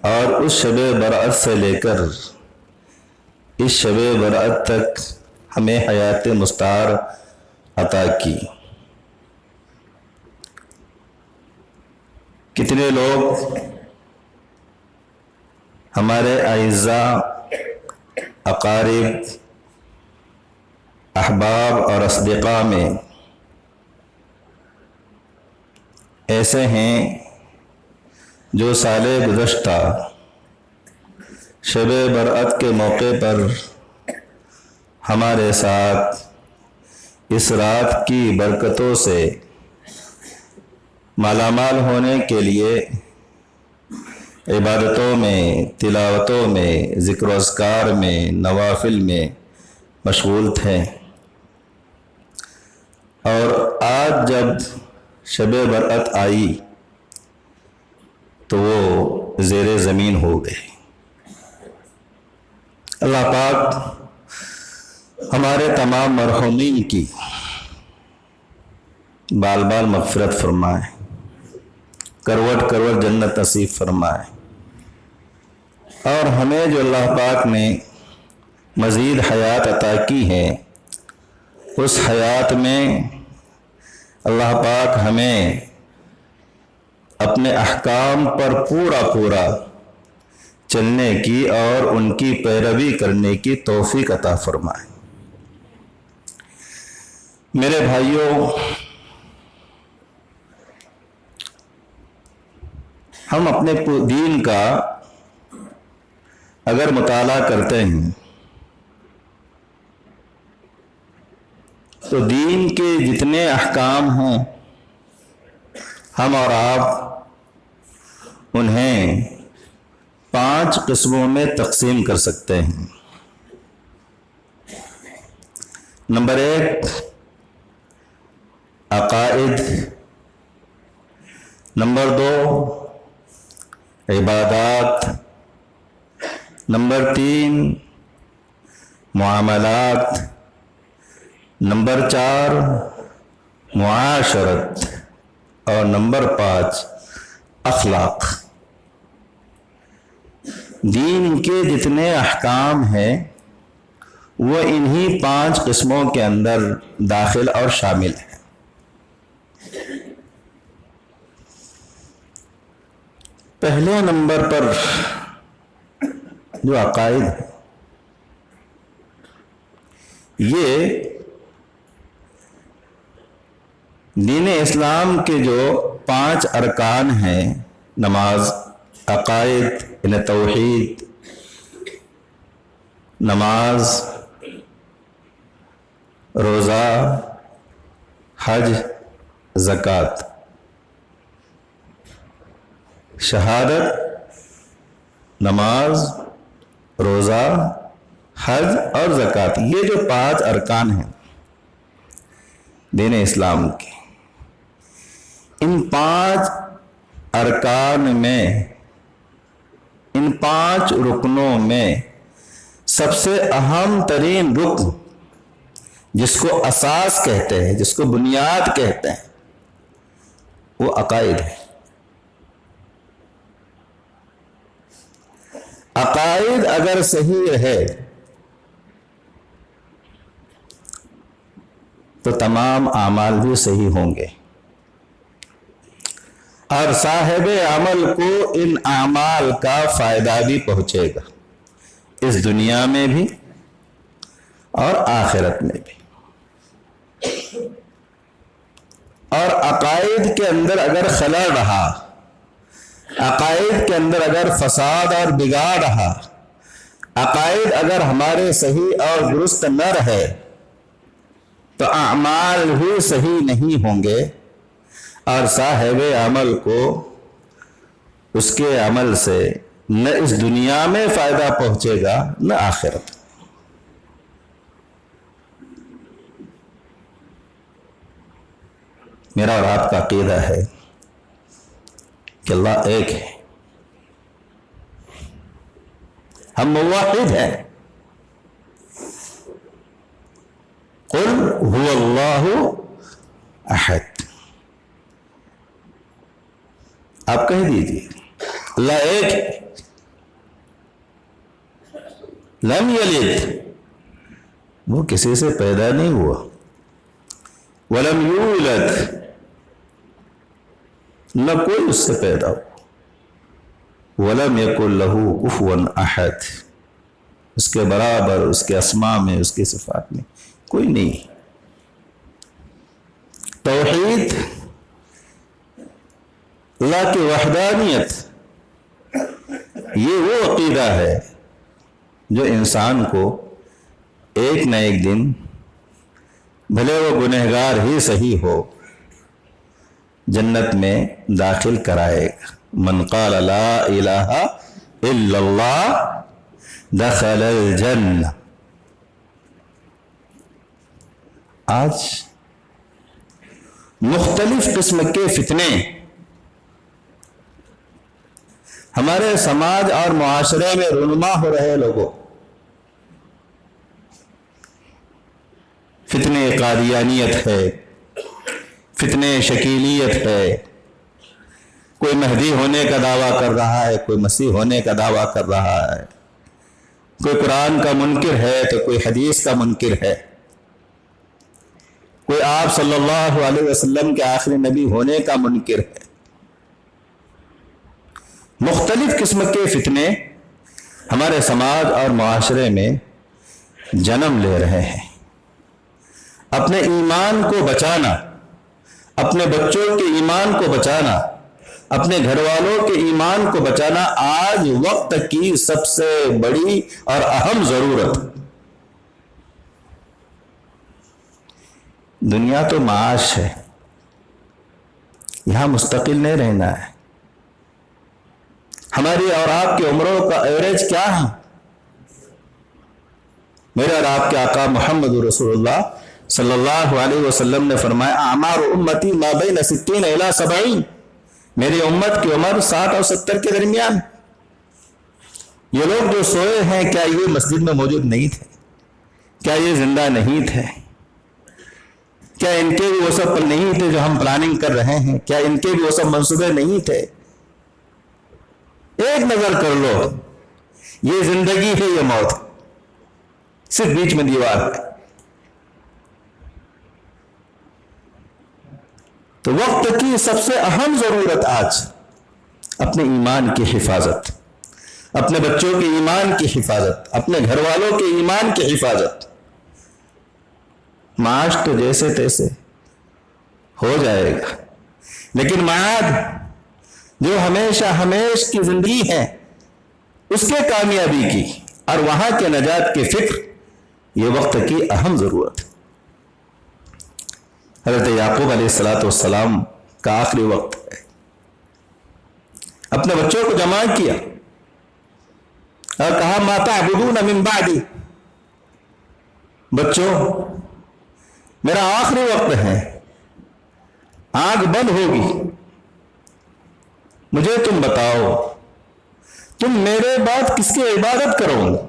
اور اس شب برأت سے لے کر اس شب برأت تک ہمیں حیات مستعار عطا کی۔ کتنے لوگ ہمارے اعزاء، اقارب، احباب اور اصدقاء میں ایسے ہیں جو سال گزشتہ شب برأت کے موقع پر ہمارے ساتھ اس رات کی برکتوں سے مالا مال ہونے کے لیے عبادتوں میں، تلاوتوں میں، ذکر و اذکار میں، نوافل میں مشغول تھے، اور آج جب شب برأت آئی تو وہ زیر زمین ہو گئے۔ اللہ پاک ہمارے تمام مرحومین کی بال بال مغفرت فرمائے، کروٹ کروٹ جنت نصیب فرمائے، اور ہمیں جو اللہ پاک نے مزید حیات عطا کی ہے اس حیات میں اللہ پاک ہمیں اپنے احکام پر پورا چلنے کی اور ان کی پیروی کرنے کی توفیق عطا فرمائے۔ میرے بھائیوں، ہم اپنے دین کا اگر مطالعہ کرتے ہیں تو دین کے جتنے احکام ہیں ہم اور آپ انہیں 5 قسموں میں تقسیم کر سکتے ہیں۔ نمبر 1 عقائد، نمبر 2 عبادات، نمبر 3 معاملات، نمبر 4 معاشرت، اور نمبر 5 اخلاق۔ دین کے جتنے احکام ہیں وہ انہی 5 قسموں کے اندر داخل اور شامل ہیں۔ پہلے نمبر پر جو عقائد ہیں یہ دین اسلام کے جو 5 ارکان ہیں، نماز، عقائد یعنی توحید، نماز، روزہ، حج، زکوٰۃ، شہادت، نماز، روزہ، حج اور زکوٰۃ، یہ جو 5 ارکان ہیں دین اسلام کے، ان 5 ارکان میں، ان 5 رکنوں میں سب سے اہم ترین رکن جس کو اساس کہتے ہیں، جس کو بنیاد کہتے ہیں، وہ عقائد ہے۔ عقائد اگر صحیح رہے تو تمام اعمال بھی صحیح ہوں گے، اور صاحب عمل کو ان اعمال کا فائدہ بھی پہنچے گا، اس دنیا میں بھی اور آخرت میں بھی۔ اور عقائد کے اندر اگر خلل رہا، عقائد کے اندر اگر فساد اور بگاڑ رہا، عقائد اگر ہمارے صحیح اور درست نہ رہے تو اعمال بھی صحیح نہیں ہوں گے، اور صاحب عمل کو اس کے عمل سے نہ اس دنیا میں فائدہ پہنچے گا نہ آخرت۔ میرا اور آپ کا عقیدہ ہے کہ اللہ ایک ہے، ہم موحد ہیں۔ قل هو اللہ احد، آپ کہہ دیجئے اللہ ایک ہے، لم یلد، وہ کسی سے پیدا نہیں ہوا، ولم یولد، نہ کوئی اس سے پیدا ہوا، ولم یکن لہ کفوا احد، اس کے برابر اس کے اسماء میں اس کے صفات میں کوئی نہیں۔ توحید، اللہ کی وحدانیت، یہ وہ عقیدہ ہے جو انسان کو ایک نہ ایک دن، بھلے وہ گنہگار ہی صحیح ہو، جنت میں داخل کرائے گا۔ من قال لا الہ الا اللہ دخل الجنہ۔ آج مختلف قسم کے فتنے ہمارے سماج اور معاشرے میں رونما ہو رہے لوگوں، فتنے قادیانیت ہے، فتنے شکیلیت ہے، کوئی مہدی ہونے کا دعویٰ کر رہا ہے، کوئی مسیح ہونے کا دعویٰ کر رہا ہے، کوئی قرآن کا منکر ہے تو کوئی حدیث کا منکر ہے، کوئی آپ صلی اللہ علیہ وسلم کے آخری نبی ہونے کا منکر ہے۔ مختلف قسم کے فتنے ہمارے سماج اور معاشرے میں جنم لے رہے ہیں۔ اپنے ایمان کو بچانا، اپنے بچوں کے ایمان کو بچانا، اپنے گھر والوں کے ایمان کو بچانا آج وقت کی سب سے بڑی اور اہم ضرورت۔ دنیا تو معاش ہے، یہاں مستقل نہیں رہنا ہے۔ ہماری اور آپ کی عمروں کا ایوریج کیا ہے؟ میرے اور آپ کے آقا محمد رسول اللہ صلی اللہ علیہ وسلم نے فرمایا اعمار امتی ما بین 60 الی 70، میری امت کی عمر 60 اور 70 کے درمیان۔ یہ لوگ جو سوئے ہیں، کیا یہ مسجد میں موجود نہیں تھے؟ کیا یہ زندہ نہیں تھے؟ کیا ان کے بھی وہ سب پل نہیں تھے جو ہم پلاننگ کر رہے ہیں؟ کیا ان کے بھی وہ سب منصوبے نہیں تھے؟ ایک نظر کر لو، یہ زندگی ہے، یہ موت، صرف بیچ میں دیوار ہے۔ تو وقت کی سب سے اہم ضرورت آج اپنے ایمان کی حفاظت، اپنے بچوں کے ایمان کی حفاظت، اپنے گھر والوں کے ایمان کی حفاظت۔ معاش تو جیسے تیسے ہو جائے گا، لیکن معاد جو ہمیشہ ہمیش کی زندگی ہے، اس کے کامیابی کی اور وہاں کے نجات کی فکر، یہ وقت کی اہم ضرورت ہے۔ حضرت یعقوب علیہ السلام کا آخری وقت ہے، اپنے بچوں کو جمع کیا اور کہا ما تعبدون من بعدی، بچوں میرا آخری وقت ہے، آنکھ بند ہوگی، مجھے تم بتاؤ تم میرے بعد کس کی عبادت کرو گے؟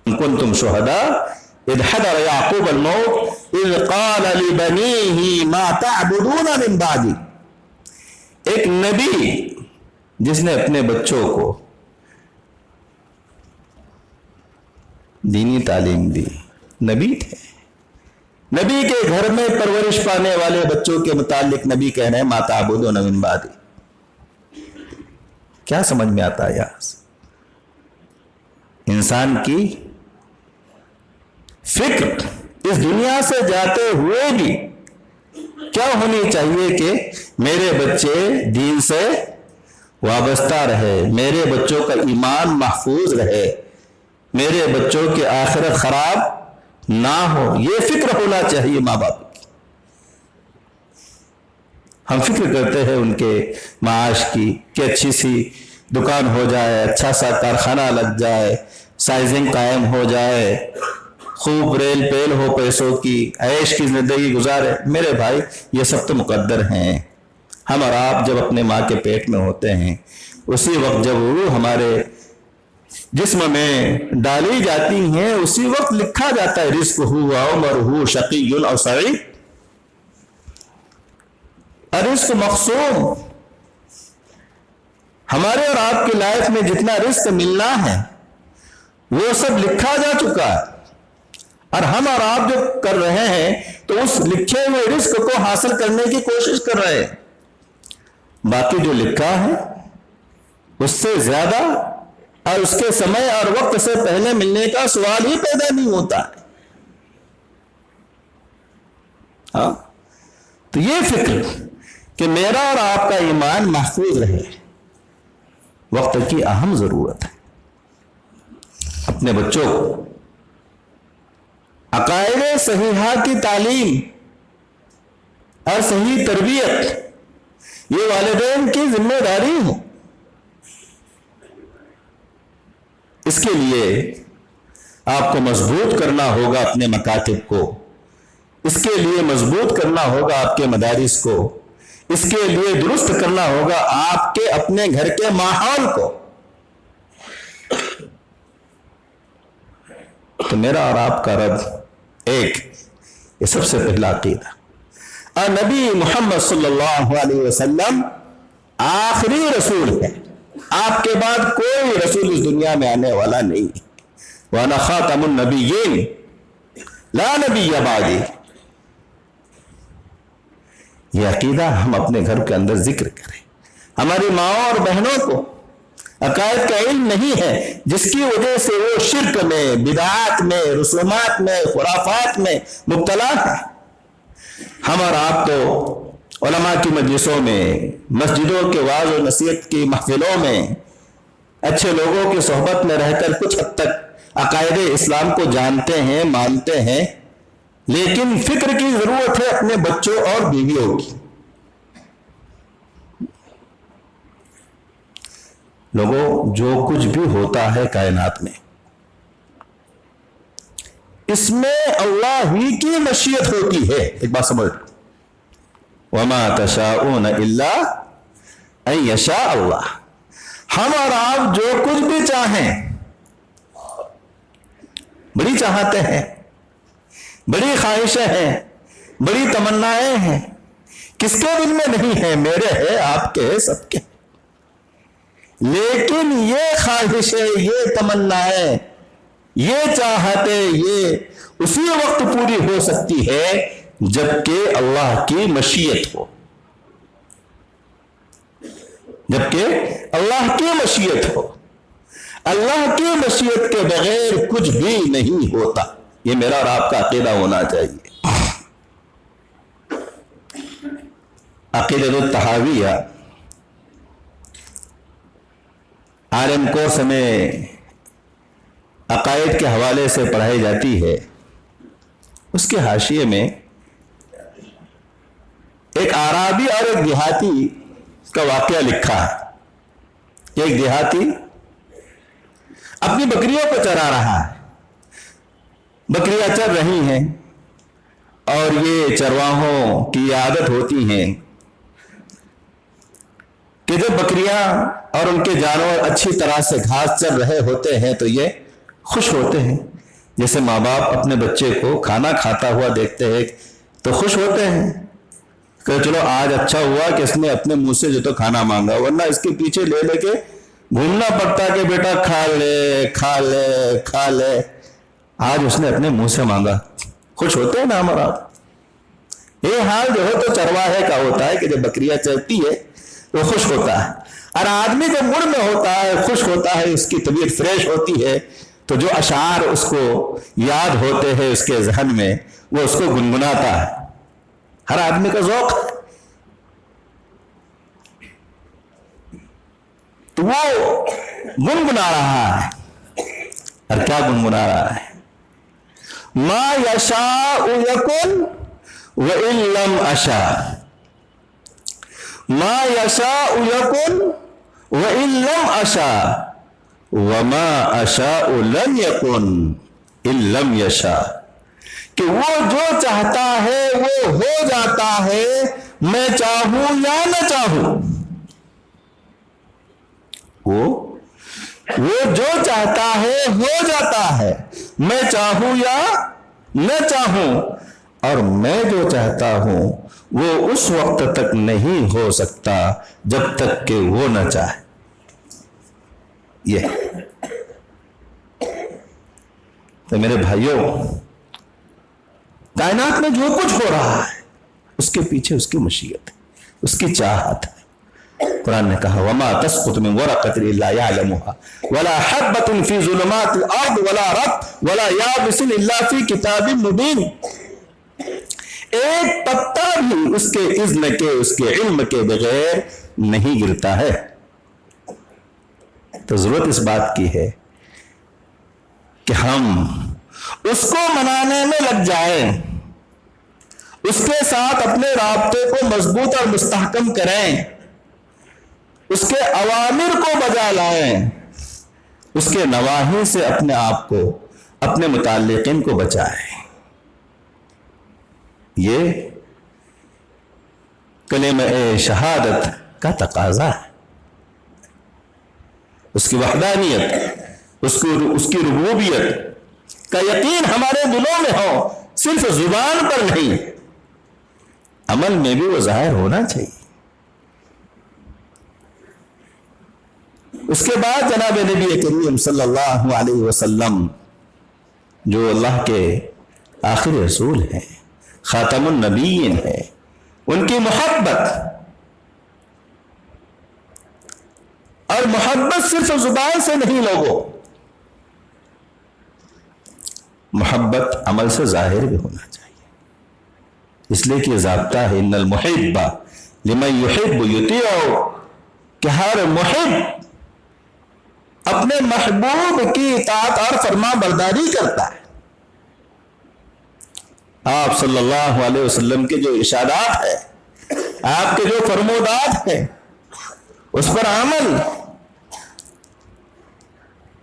ان کنتم شہداء اذ حضر یعقوب الموت اذ قال لبنیہ ما تعبدون من بعدی۔ ایک نبی جس نے اپنے بچوں کو دینی تعلیم دی، نبی تھے، نبی کے گھر میں پرورش پانے والے بچوں کے متعلق نبی کہہ رہے ہیں ما تعبدون من بعدی۔ کیا سمجھ میں آتا ہے یہاں سے؟ انسان کی فکر اس دنیا سے جاتے ہوئے بھی کیا ہونی چاہیے کہ میرے بچے دین سے وابستہ رہے، میرے بچوں کا ایمان محفوظ رہے، میرے بچوں کی آخرت خراب نہ ہو، یہ فکر ہونا چاہیے ماں باپ کی۔ ہم فکر کرتے ہیں ان کے معاش کی کہ اچھی سی دکان ہو جائے، اچھا سا کارخانہ لگ جائے، سائزنگ قائم ہو جائے، خوب ریل پیل ہو، پیسوں کی عیش کی زندگی گزارے۔ میرے بھائی یہ سب تو مقدر ہیں۔ ہم اور آپ جب اپنے ماں کے پیٹ میں ہوتے ہیں، اسی وقت جب روح ہمارے جسم میں ڈالی جاتی ہیں، اسی وقت لکھا جاتا ہے رزق ہو عمر ہو شقی اور سعید۔ رزق مقسوم، ہمارے اور آپ کی لائف میں جتنا رزق ملنا ہے وہ سب لکھا جا چکا ہے، اور ہم اور آپ جو کر رہے ہیں تو اس لکھے ہوئے رزق کو حاصل کرنے کی کوشش کر رہے ہیں۔ باقی جو لکھا ہے اس سے زیادہ اور اس کے سمے اور وقت سے پہلے ملنے کا سوال ہی پیدا نہیں ہوتا ہے۔ ہاں، تو یہ فکر کہ میرا اور آپ کا ایمان محفوظ رہے وقت کی اہم ضرورت ہے۔ اپنے بچوں کو عقائد صحیحہ کی تعلیم اور صحیح تربیت یہ والدین کی ذمہ داری ہے۔ اس کے لیے آپ کو مضبوط کرنا ہوگا اپنے مکاتب کو، اس کے لیے مضبوط کرنا ہوگا آپ کے مدارس کو، اس کے لیے درست کرنا ہوگا آپ کے اپنے گھر کے ماحول کو۔ تو میرا اور آپ کا رب ایک، یہ سب سے پہلا عقیدہ، اور نبی محمد صلی اللہ علیہ وسلم آخری رسول ہے، آپ کے بعد کوئی رسول اس دنیا میں آنے والا نہیں۔ وَأَنَا خَاتَمُ النَّبِيِّينَ لَا نَبِيَّ بَعْدِي۔ یہ عقیدہ ہم اپنے گھر کے اندر ذکر کریں۔ ہماری ماں اور بہنوں کو عقائد کا علم نہیں ہے، جس کی وجہ سے وہ شرک میں، بدعات میں، رسومات میں، خرافات میں مبتلا ہے۔ ہم اور آپ تو علماء کی مجلسوں میں، مسجدوں کے وعظ و نصیحت کی محفلوں میں، اچھے لوگوں کی صحبت میں رہ کر کچھ حد تک عقائد اسلام کو جانتے ہیں، مانتے ہیں، لیکن فکر کی ضرورت ہے اپنے بچوں اور بیویوں کی۔ لوگوں، جو کچھ بھی ہوتا ہے کائنات میں، اس میں اللہ ہی کی مشیت ہوتی ہے۔ ایک بات سمجھ، وَمَا تَشَاءُونَ إِلَّا أَن يَشَاءَ اللَّهُ۔ ہم اور آپ جو کچھ بھی چاہیں، بڑی چاہتے ہیں، بڑی خواہشیں ہیں، بڑی تمنائیں ہیں، کس کے دل میں نہیں ہے؟ میرے ہے، آپ کے ہے، سب کے۔ لیکن یہ خواہشیں، یہ تمنائیں، یہ چاہتے، یہ اسی وقت پوری ہو سکتی ہے جبکہ اللہ کی مشیت ہو، جبکہ اللہ کی مشیت ہو۔ اللہ کی مشیت کے بغیر کچھ بھی نہیں ہوتا۔ یہ میرا اور آپ کا عقیدہ ہونا چاہیے۔ عقیدۃ الطحاویہ عالم کورس میں عقائد کے حوالے سے پڑھائی جاتی ہے۔ اس کے حاشیے میں ایک اعرابی اور ایک دیہاتی کا واقعہ لکھا ہے۔ ایک دیہاتی اپنی بکریوں کو چرا رہا ہے، بکریاں چر رہی ہیں، اور یہ چرواہوں کی عادت ہوتی ہے کہ جب بکریاں اور ان کے جانور اچھی طرح سے گھاس چر رہے ہوتے ہیں تو یہ خوش ہوتے ہیں، جیسے ماں باپ اپنے بچے کو کھانا کھاتا ہوا دیکھتے ہیں تو خوش ہوتے ہیں کہ چلو آج اچھا ہوا کہ اس نے اپنے منہ سے جو تو کھانا مانگا، ورنہ اس کے پیچھے لے لے کے گھومنا پڑتا کہ بیٹا کھا لے کھا لے کھا لے۔ آج اس نے اپنے منہ سے مانگا، خوش ہوتے ہیں نا ہمارا۔ یہ حال جو ہے تو چرواہے کا ہوتا ہے کہ جب بکریاں چرتی ہے وہ خوش ہوتا ہے، اور آدمی جب مڑ میں ہوتا ہے، خوش ہوتا ہے، اس کی طبیعت فریش ہوتی ہے، تو جو اشعار اس کو یاد ہوتے ہیں اس کے ذہن میں، وہ اس کو گنگناتا ہے۔ ہر آدمی کا ذوق ہے، تو وہ گنگنا رہا ہے، اور کیا گنگنا رہا ہے؟ ما یشاء یکن وَإِن لَمْ أَشَاء، ما یشاء یکن وَإِن لَمْ أَشَاء وَمَا أَشَاءُ لَمْ يَكُنْ إِن لَمْ يَشَاء، کہ وہ جو چاہتا ہے وہ ہو جاتا ہے، میں چاہوں یا نہ چاہوں۔ وہ جو چاہتا ہے ہو جاتا ہے، میں چاہوں یا نہ چاہوں، اور میں جو چاہتا ہوں وہ اس وقت تک نہیں ہو سکتا جب تک کہ وہ نہ چاہے۔ یہ تو میرے بھائیوں، کائنات میں جو کچھ ہو رہا ہے اس کے پیچھے اس کی مشیت ہے، اس کی چاہت ہے۔ قرآن نے کہا وَمَا تَسْقُطُ مِنْ وَرَقَةٍ إِلَّا يَعْلَمُهَا وَلَا حَبَّةٌ فِي ظُلُمَاتِ الْأَرْضِ وَلَا رَطْبٍ وَلَا يَابِسٍ إِلَّا فِي كِتَابٍ مُبِينٍ، ایک پتا بھی اس کے اذن کے، اس کے علم کے بغیر نہیں گرتا ہے۔ تو ضرورت اس بات کی ہے کہ ہم اس کو منانے میں لگ جائیں، اس کے ساتھ اپنے رابطے کو مضبوط اور مستحکم کریں، اس کے اوامر کو بجا لائیں، اس کے نواہی سے اپنے آپ کو، اپنے متعلقین کو بچائیں۔ یہ کلمہ شہادت کا تقاضا ہے، اس کی وحدانیت، اس کی ربوبیت کا یقین ہمارے دلوں میں ہو، صرف زبان پر نہیں، عمل میں بھی وہ ظاہر ہونا چاہیے۔ اس کے بعد جناب نبی کریم صلی اللہ علیہ وسلم جو اللہ کے آخری رسول ہیں، خاتم النبیین ہیں، ان کی محبت، اور محبت صرف زبان سے نہیں لوگوں، محبت عمل سے ظاہر بھی ہونا چاہیے۔ اس لیے کہ ضابطہ ہے ان المحب لمن یحب یطیع، کہ ہر محب اپنے محبوب کی اطاعت اور فرما برداری کرتا ہے۔ آپ صلی اللہ علیہ وسلم کے جو ارشادات ہیں، آپ کے جو فرمودات ہیں، اس پر عمل،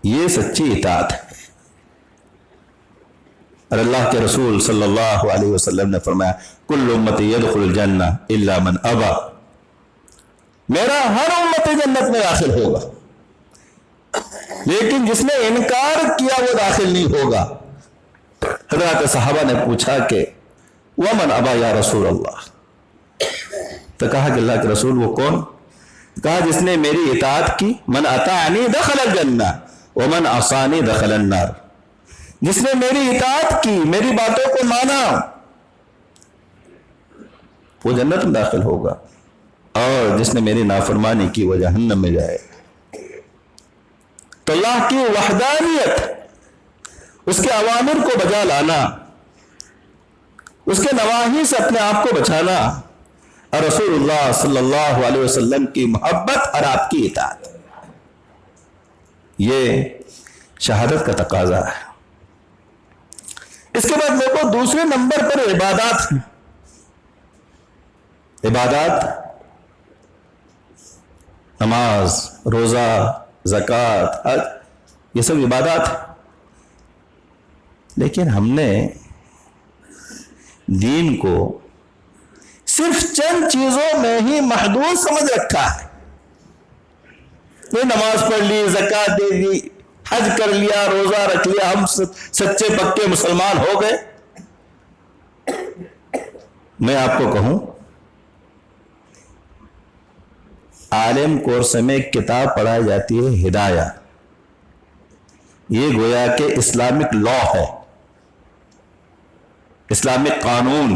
یہ سچی اطاعت ہے۔ اور اللہ کے رسول صلی اللہ علیہ وسلم نے فرمایا کل امتی یدخل الجنہ الا من ابا، میرا ہر امت جنت میں داخل ہوگا، لیکن جس نے انکار کیا وہ داخل نہیں ہوگا۔ حضرات صحابہ نے پوچھا کہ ومن ابا یا رسول اللہ، تو کہا کہ اللہ کے رسول وہ کون؟ کہا جس نے میری اطاعت کی، من اطاعنی دخل الجنہ ومن عصانی دخل النار، جس نے میری اطاعت کی، میری باتوں کو مانا، وہ جنت میں داخل ہوگا، اور جس نے میری نافرمانی کی وہ جہنم میں جائے گا۔ تو اللہ کی وحدانیت، اس کے اوامر کو بجا لانا، اس کے نواہی سے اپنے آپ کو بچانا، اور رسول اللہ صلی اللہ علیہ وسلم کی محبت اور آپ کی اطاعت، یہ شہادت کا تقاضا ہے۔ اس کے بعد دیکھو دوسرے نمبر پر عبادات ہیں۔ عبادات، نماز، روزہ، زکوٰۃ، حج، یہ سب عبادات ہیں، لیکن ہم نے دین کو صرف چند چیزوں میں ہی محدود سمجھ رکھا ہے۔ یہ نماز پڑھ لی، زکوٰۃ دے دی، حج کر لیا، روزہ رکھ لیا، ہم سچے پکے مسلمان ہو گئے۔ میں آپ کو کہوں، عالم کورس میں ایک کتاب پڑھائی جاتی ہے ہدایہ، یہ گویا کہ اسلامک لا ہے، اسلامک قانون،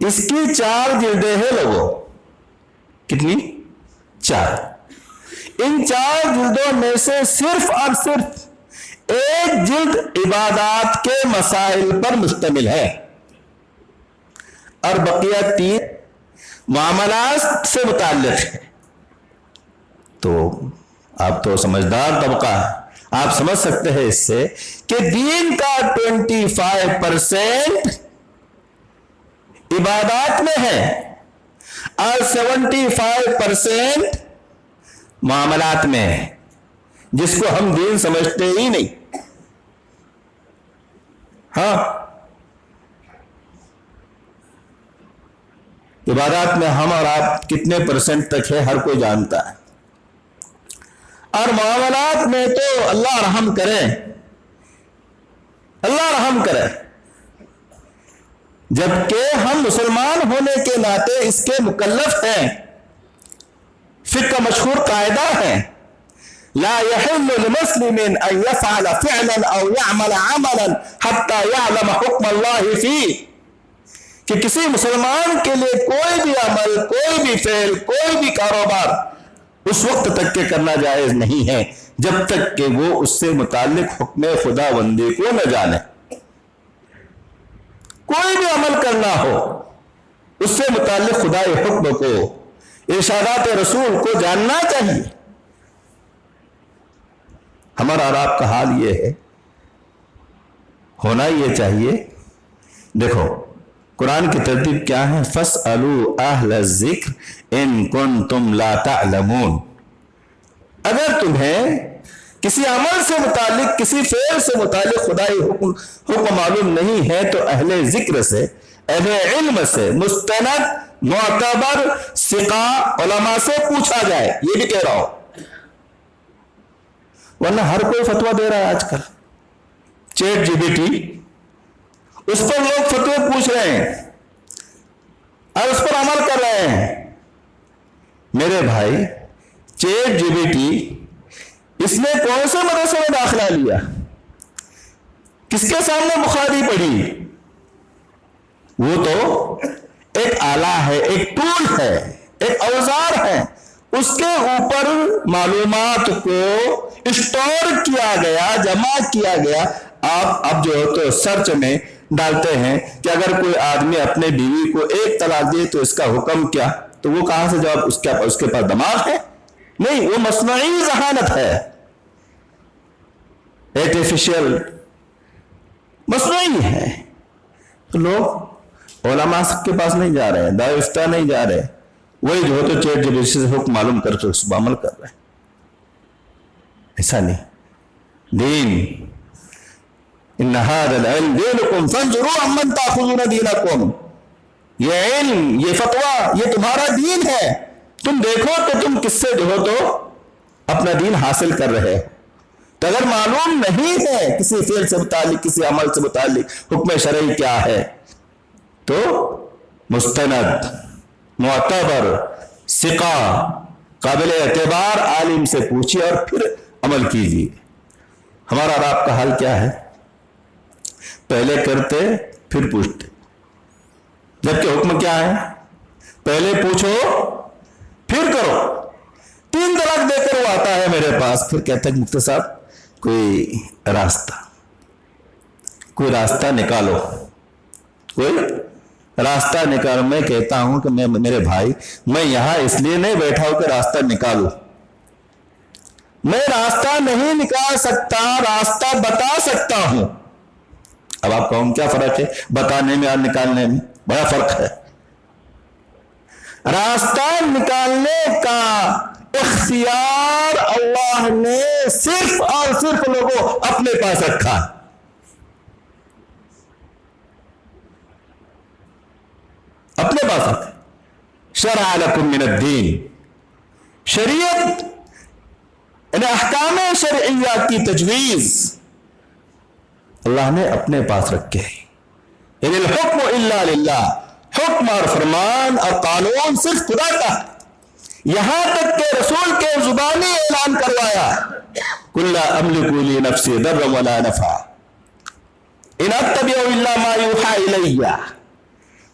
اس کی 4 جلدیں ہیں لوگوں، کتنی؟ 4۔ ان 4 جلدوں میں سے صرف اور صرف ایک جلد عبادات کے مسائل پر مشتمل ہے، اور بقیہ 3 معاملات سے متعلق ہے۔ تو آپ تو سمجھدار طبقہ ہے، آپ سمجھ سکتے ہیں اس سے کہ دین کا 25% عبادات میں ہے، اور 75% معاملات میں ہے، جس کو ہم دین سمجھتے ہی نہیں۔ ہاں، عبادات میں ہم اور آپ کتنے % تک ہے ہر کوئی جانتا ہے، اور معاملات میں تو اللہ رحم کرے، اللہ رحم کرے، جبکہ ہم مسلمان ہونے کے ناطے اس کے مکلف ہیں۔ فقہ کا مشہور قاعدہ ہے، لا يحل لمسلم ان يفعل فعلا او يعمل عملا حتى يعلم حكم الله فيه، کہ کسی مسلمان کے لیے کوئی بھی عمل، کوئی بھی فعل، کوئی بھی کاروبار اس وقت تک کے کرنا جائز نہیں ہے جب تک کہ وہ اس سے متعلق حکم خدا بندی کو نہ جانے۔ کوئی بھی عمل کرنا ہو اس سے متعلق خدائی حکم کو، ارشادات رسول کو جاننا چاہیے۔ ہمارا اور آپ کا حال یہ ہے، ہونا یہ چاہیے۔ دیکھو قرآن کی ترتیب کیا ہے؟ فَاسْأَلُوا أَهْلَ الذِّكْرِ إِن كُنتُمْ لَا تَعْلَمُونَ۔ اگر تمہیں کسی عمل سے متعلق، کسی فعل سے متعلق خدائی حکم معلوم نہیں ہے تو اہل ذکر سے، اہل علم سے، مستند معتبر ثقہ علماء سے پوچھا جائے، یہ بھی کہہ رہا ہوں۔ ورنہ ہر کوئی فتویٰ دے رہا ہے آج کل، چیٹ جی بی ٹی، اس پر لوگ فتوے پوچھ رہے ہیں اور اس پر عمل کر رہے ہیں۔ میرے بھائی چیٹ جی بی ٹی اس نے کون سے مدرسے میں داخلہ لیا؟ کس کے سامنے بخاری پڑھی؟ وہ تو ایک آلہ ہے، ایک ٹول ہے، ایک اوزار ہے، اس کے اوپر معلومات کو اسٹور کیا گیا، جمع کیا گیا۔ آپ اب جو تو سرچ میں ڈالتے ہیں کہ اگر کوئی آدمی اپنے بیوی کو ایک طلاق دے تو اس کا حکم کیا، تو وہ کہاں سے جواب؟ اس کے پاس دماغ ہے؟ نہیں، وہ مصنوعی ذہانت ہے، آرٹیفیشل، مصنوعی ہے۔ تو لوگ علماء کے پاس نہیں جا رہے، دار افتاء نہیں جا رہے، وہی جو تو چیٹ جی بی ٹی سے حکم معلوم کر کے اس پر عمل کر رہے ہیں۔ ایسا نہیں۔ دین ان هذا العلم دینکم فانظروا عمن تاخذون دینکم، یہ علم، یہ فتویٰ، یہ تمہارا دین ہے، تم دیکھو کہ تم کس سے جو ہو تو اپنا دین حاصل کر رہے ہو۔ تو اگر معلوم نہیں ہے کسی فعل سے متعلق، کسی عمل سے متعلق حکم شرعی کیا ہے، تو مستند معتبر ثقہ قابل اعتبار عالم سے پوچھیے اور پھر عمل کیجیے۔ ہمارا اور آپ کا حال کیا ہے؟ پہلے کرتے پھر پوچھتے، جبکہ حکم کیا ہے؟ پہلے پوچھو پھر کرو۔ 3 طلاق دے کر وہ آتا ہے میرے پاس، پھر کہتا ہے مفتی صاحب کوئی راستہ نکالو، کوئی راستہ نکالو۔ میں کہتا ہوں کہ میرے بھائی، میں یہاں اس لیے نہیں بیٹھا ہوں کہ راستہ نکالوں، میں راستہ نہیں نکال سکتا، راستہ بتا سکتا ہوں۔ اب آپ کہوں کیا فرق ہے بتانے میں اور نکالنے میں؟ بڑا فرق ہے۔ راستہ نکالنے کا اختیار اللہ نے صرف اور صرف لوگوں اپنے پاس رکھا، اپنے پاس رکھا۔ شرع لکم من الدین، شریعت یعنی احکام شرعیہ کی تجویز اللہ نے اپنے پاس رکھے ہیں۔ یعنی الحکم الا للہ، حکم اور فرمان اور قانون صرف خدا کا ہے۔ یہاں تک کہ رسول کے زبانی اعلان کروایا، قل لا املک لنفسی ضرا ولا نفعا ان اتبع الا ما یوحی الی،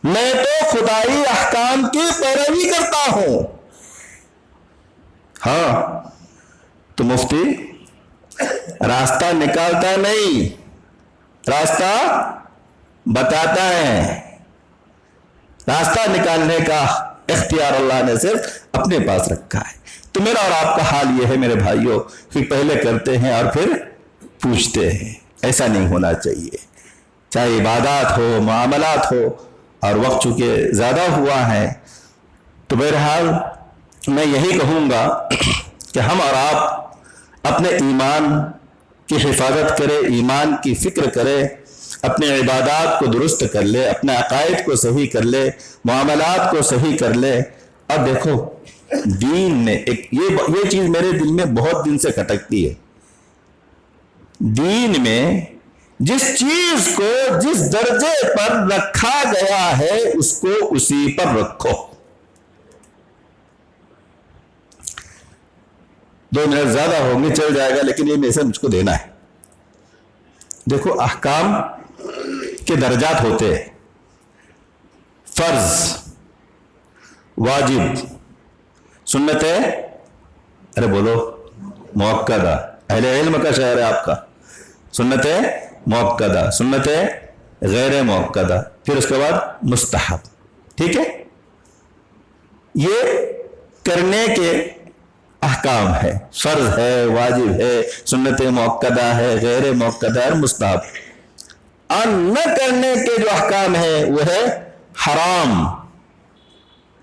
میں تو خدائی احکام کی پیروی کرتا ہوں۔ ہاں تو مفتی راستہ نکالتا نہیں، راستہ بتاتا ہے۔ راستہ نکالنے کا اختیار اللہ نے صرف اپنے پاس رکھا ہے۔ تو میرا اور آپ کا حال یہ ہے میرے بھائیوں کہ پہلے کرتے ہیں اور پھر پوچھتے ہیں۔ ایسا نہیں ہونا چاہیے، چاہے عبادات ہو، معاملات ہو، اور وقت چونکہ زیادہ ہوا ہے تو بہرحال میں یہی کہوں گا کہ ہم اور آپ اپنے ایمان کی حفاظت کرے، ایمان کی فکر کرے، اپنے عبادات کو درست کر لے، اپنے عقائد کو صحیح کر لے، معاملات کو صحیح کر لے۔ اور دیکھو دین نے یہ چیز میرے دل میں بہت دن سے کھٹکتی ہے، دین میں جس چیز کو جس درجے پر رکھا گیا ہے اس کو اسی پر رکھو۔ 2 منٹ زیادہ ہوں گے چل جائے گا، لیکن یہ میسج مجھ کو دینا ہے۔ دیکھو احکام کے درجات ہوتے ہیں، فرض، واجب، سنت ہے، ارے بولو، مؤکدہ، اہل علم کا شہر ہے آپ کا، سنت ہے مؤکدہ، سنت ہے غیر مؤکدہ، پھر اس کے بعد مستحب، ٹھیک ہے؟ یہ کرنے کے احکام ہے، فرض ہے، واجب ہے، سنت مؤکدہ ہے، غیر مؤکدہ اور مستحب۔ اور نہ کرنے کے جو احکام ہے وہ ہے حرام،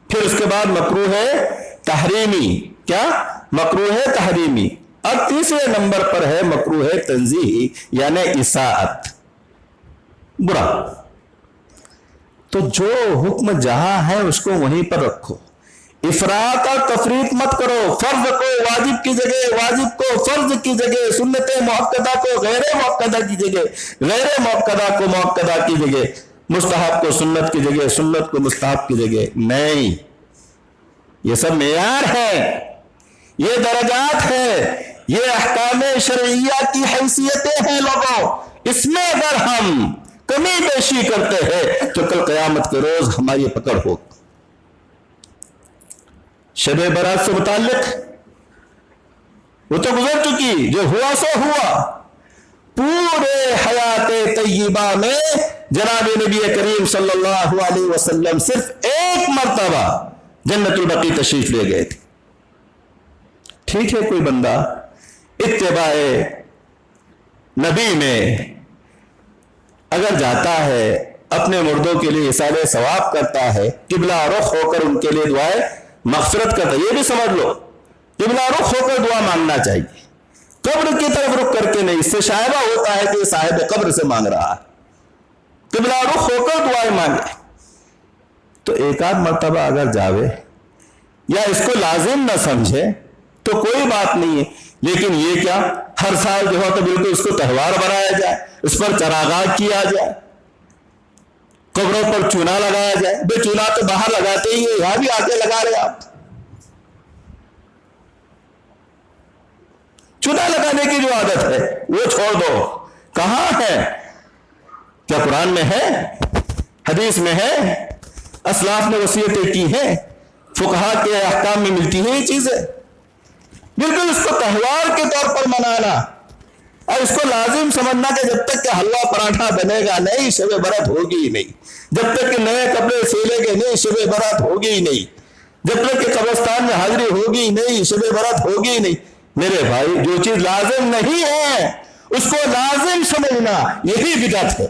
پھر اس کے بعد مکروہ ہے تحریمی، کیا؟ مکروہ ہے تحریمی، اور تیسرے نمبر پر ہے مکروہ تنزیہی، یعنی اساءت، برا۔ تو جو حکم جہاں ہے اس کو وہیں پر رکھو، افراط اور تفریط مت کرو، فرض کو واجب کی جگہ، واجب کو فرض کی جگہ، سنت مؤکدہ کو غیر مؤکدہ کی جگہ، غیر مؤکدہ کو مؤکدہ کی جگہ، مستحب کو سنت کی جگہ، سنت کو مستحب کی جگہ، نہیں، یہ سب معیار ہے، یہ درجات ہے، یہ احکام شرعیہ کی حیثیتیں ہیں لوگوں، اس میں اگر ہم کمی بیشی کرتے ہیں تو کل قیامت کے روز ہماری پکڑ ہو۔ شب برات سے متعلق وہ تو گزر چکی، جو ہوا سو ہوا۔ پورے حیات طیبہ میں جناب نبی کریم صلی اللہ علیہ وسلم صرف ایک مرتبہ جنت البقیع تشریف لے گئے تھے۔ ٹھیک ہے، کوئی بندہ اتباع نبی میں اگر جاتا ہے، اپنے مردوں کے لیے ایصال ثواب کرتا ہے، قبلہ رخ ہو کر ان کے لیے دعائیں مغفرت کرتا ہے، یہ بھی سمجھ لو، قبلہ رخ ہو کر دعا مانگنا چاہیے، قبر کی طرف رخ کر کے نہیں۔ اس سے شائبہ ہوتا ہے کہ صاحب قبر سے مانگ رہا ہے، قبلہ رخ ہو کر دعائیں مانگے۔ تو ایک آدھ مرتبہ اگر جاوے یا اس کو لازم نہ سمجھے تو کوئی بات نہیں ہے، لیکن یہ کیا ہر سال جو ہو تو بالکل اس کو تہوار بنایا جائے، اس پر چراغاہ کیا جائے، قبروں پر چونا لگایا جائے؟ بے چونا تو باہر لگاتے ہی، یہاں بھی آ کے لگا رہے آپ۔ چونا لگانے کی جو عادت ہے وہ چھوڑ دو، کہاں ہے؟ کیا قرآن میں ہے؟ حدیث میں ہے؟ اسلاف نے وصیتیں کی ہیں؟ فقہا کے احکام میں ملتی ہیں یہ چیزیں؟ بالکل اس کو تہوار کے طور پر منانا اور اس کو لازم سمجھنا کہ جب تک کہ حلوہ پراٹھا بنے گا نہیں شب برات ہوگی ہی نہیں، جب تک کہ نئے کپڑے سیلے گے نہیں شب برات ہوگی ہی نہیں، جب تک کہ قبرستان میں حاضری ہوگی ہی نہیں شب برات ہوگی ہی نہیں۔ میرے بھائی، جو چیز لازم نہیں ہے اس کو لازم سمجھنا یہی بدعت ہے۔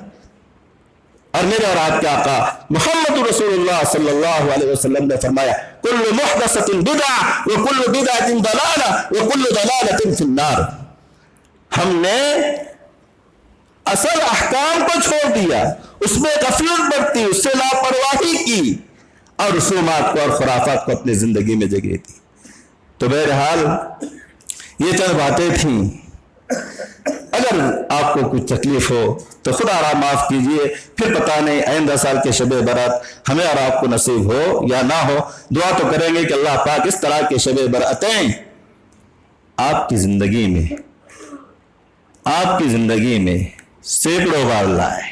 اور میرے اور آپ کے آقا محمد رسول اللہ صلی اللہ علیہ وسلم نے فرمایا کل محدثۃ بدعہ وکل بدعۃ ضلالہ وکل ضلالۃ فی النار۔ ہم نے اصل احکام کو چھوڑ دیا، اس میں غفلت برتی، اس سے لاپرواہی کی اور رسومات کو اور خرافات کو اپنی زندگی میں جگہ دی۔ تو بہرحال یہ چند باتیں تھیں، اگر آپ کو کچھ تکلیف ہو تو خدا را معاف کیجئے، پھر پتہ نہیں آئندہ سال کے شب برات ہمیں اور آپ کو نصیب ہو یا نہ ہو۔ دعا تو کریں گے کہ اللہ پاک اس طرح کے شب براتیں آپ کی زندگی میں سینکڑوں بار لائے،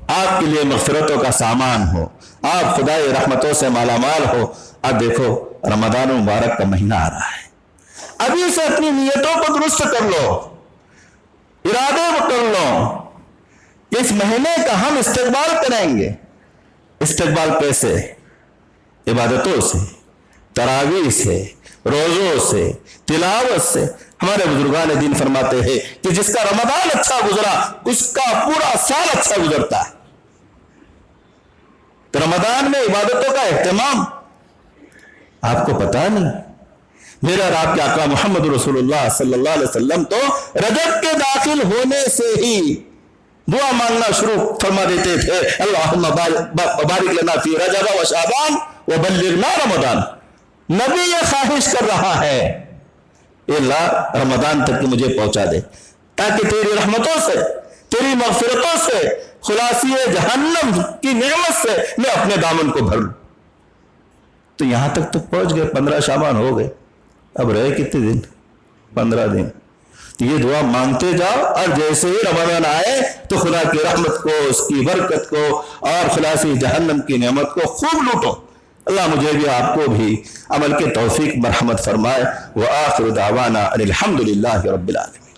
آپ کے لیے مغفرتوں کا سامان ہو، آپ خدای رحمتوں سے مالا مال ہو۔ اب دیکھو رمضان مبارک کا مہینہ آ رہا ہے، ابھی سے اپنی نیتوں کو درست کر لو، ارادے کر لو کہ اس مہینے کا ہم استقبال کریں گے۔ استقبال کیسے؟ عبادتوں سے، تراویح سے، روزوں سے، تلاوت سے۔ ہمارے بزرگان دین فرماتے ہیں کہ جس کا رمضان اچھا گزرا اس کا پورا سال اچھا گزرتا ہے۔ تو رمضان میں عبادتوں کا اہتمام آپ کو پتا نہیں؟ میرا اور آپ کے آقا محمد رسول اللہ صلی اللہ علیہ وسلم تو رجب کے داخل ہونے سے ہی دعا مانگنا شروع فرما دیتے تھے، اللہم بارک لنا فی رجب و شعبان وبلغنا رمضان۔ نبی یہ خواہش کر رہا ہے، اے اللہ رمضان تک مجھے پہنچا دے تاکہ تیری رحمتوں سے، تیری مغفرتوں سے، خلاصی جہنم کی نعمت سے میں اپنے دامن کو بھر لوں۔ تو یہاں تک تو پہنچ گئے، 15 شعبان ہو گئے، اب رہے کتنے دن؟ 15 دن. یہ دعا مانگتے جاؤ اور جیسے ہی رمضان آئے تو خدا کی رحمت کو، اس کی برکت کو اور خلاصی جہنم کی نعمت کو خوب لوٹو. اللہ مجھے بھی آپ کو بھی عمل کے توفیق مرحمت فرمائے. وآخر دعوانا ان الحمد للہ رب العالمین.